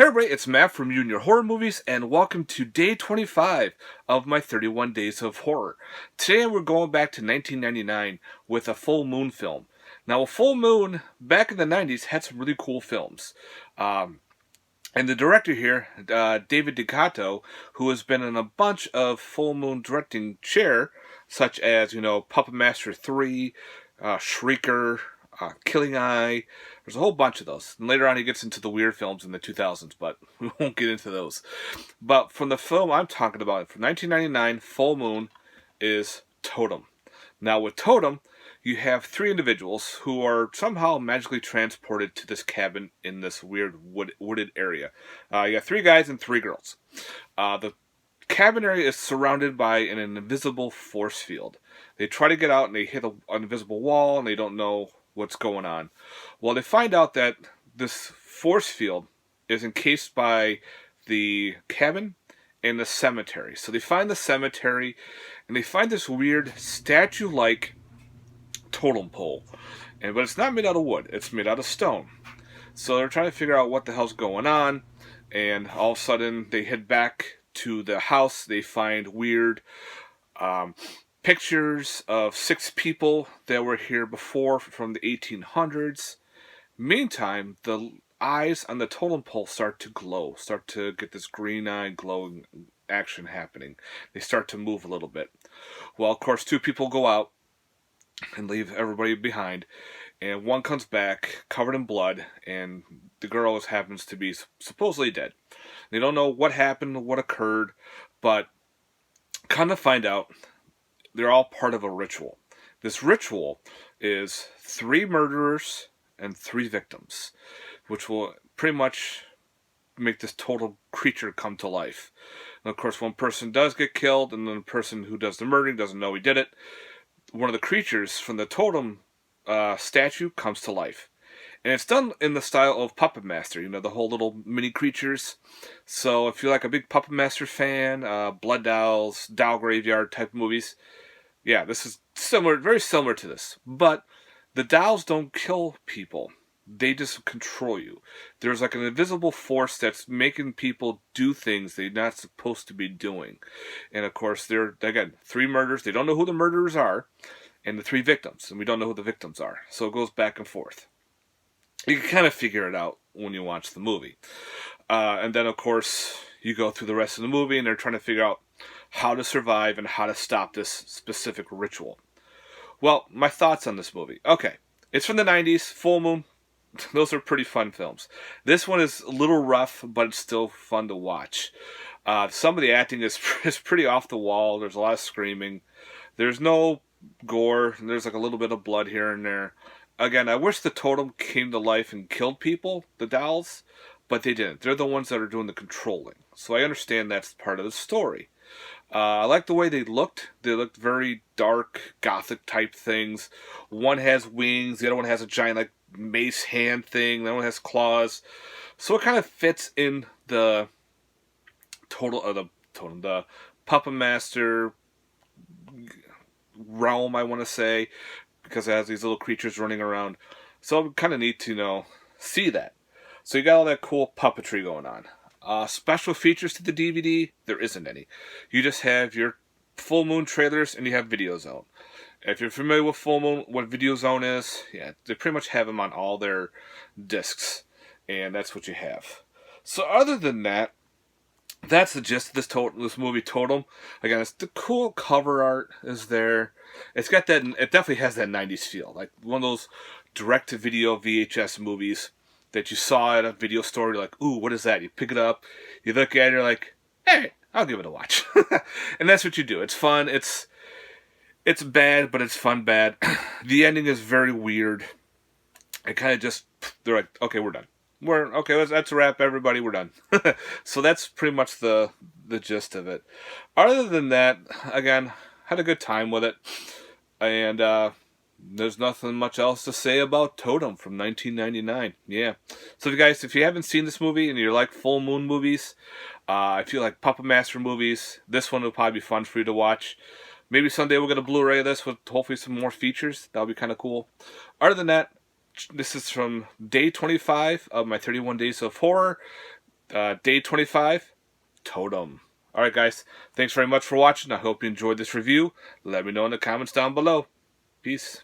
Hey everybody, it's Matt from Junior Horror Movies, and welcome to day 25 of my 31 Days of Horror. Today we're going back to 1999 with a full moon film. Now, a full moon back in the 90s had some really cool films. And the director here, David DeCato, who has been in a bunch of full moon directing chair, such as, Puppet Master 3, Shrieker, Killing Eye. There's a whole bunch of those. And later on he gets into the weird films in the 2000s, but we won't get into those. But from the film I'm talking about, from 1999, Full Moon, is Totem. Now with Totem, you have three individuals who are somehow magically transported to this cabin in this weird wooded area. You have three guys and three girls. The cabin area is surrounded by an invisible force field. They try to get out and they hit an invisible wall and they don't know what's going on. Well, they find out that this force field is encased by the cabin and the cemetery. So they find the cemetery and they find this weird statue-like totem pole. But it's not made out of wood, it's made out of stone. So they're trying to figure out what the hell's going on, and all of a sudden they head back to the house. They find weird pictures of 6 people that were here before from the 1800s. Meantime, the eyes on the totem pole start to glow, start to get this green eye glowing action happening. They start to move a little bit. Well, of course, 2 people go out and leave everybody behind, and one comes back covered in blood, and the girl happens to be supposedly dead. They don't know what happened, what occurred, but kind of find out they're all part of a ritual. This ritual is 3 murderers and 3 victims, which will pretty much make this total creature come to life. And of course, one person does get killed, and then the person who does the murdering doesn't know he did it. One of the creatures from the totem statue comes to life. And it's done in the style of Puppet Master, the whole little mini creatures. So if you're like a big Puppet Master fan, Blood Dolls, Doll Graveyard type movies, yeah, this is similar, very similar to this. But the dolls don't kill people. They just control you. There's like an invisible force that's making people do things they're not supposed to be doing. And of course, there again, 3 murders. They don't know who the murderers are, and the 3 victims, and we don't know who the victims are. So it goes back and forth. You can kind of figure it out when you watch the movie. And then, of course, you go through the rest of the movie, and they're trying to figure out how to survive and how to stop this specific ritual. Well, my thoughts on this movie. Okay, it's from the 90s, Full Moon. Those are pretty fun films. This one is a little rough, but it's still fun to watch. Some of the acting is pretty off the wall. There's a lot of screaming. There's no gore. There's like a little bit of blood here and there. Again, I wish the totem came to life and killed people, the dolls, but they didn't. They're the ones that are doing the controlling. So I understand that's part of the story. I like the way they looked. They looked very dark, gothic type things. One has wings. The other one has a giant like mace hand thing. The other one has claws. So it kind of fits in the the Puppet Master realm, I want to say, because it has these little creatures running around. So kind of neat to see that. So you got all that cool puppetry going on. Special features to the DVD, there isn't any. You just have your Full Moon trailers and you have Video Zone. If you're familiar with Full Moon, what Video Zone is, yeah, they pretty much have them on all their discs. And that's what you have. So other than that, that's the gist of this movie, Totem. Again, it's the cool cover art is there. It's got that, it definitely has that 90s feel. Like one of those direct-to-video VHS movies that you saw at a video store. You're like, ooh, what is that? You pick it up, you look at it, you're like, hey, I'll give it a watch. And that's what you do. It's fun. It's bad, but it's fun bad. The ending is very weird. It kind of just, they're like, okay, we're done. That's a wrap, everybody. We're done. So that's pretty much the gist of it. Other than that, again, had a good time with it, and there's nothing much else to say about Totem from 1999. Yeah. So if you haven't seen this movie and you like Full Moon movies, if you like Puppet Master movies, this one will probably be fun for you to watch. Maybe someday we'll get a Blu-ray of this with hopefully some more features. That'll be kind of cool. Other than that, this is from day 25 of my 31 Days of Horror. Day 25, Totem. Alright guys, thanks very much for watching. I hope you enjoyed this review. Let me know in the comments down below. Peace.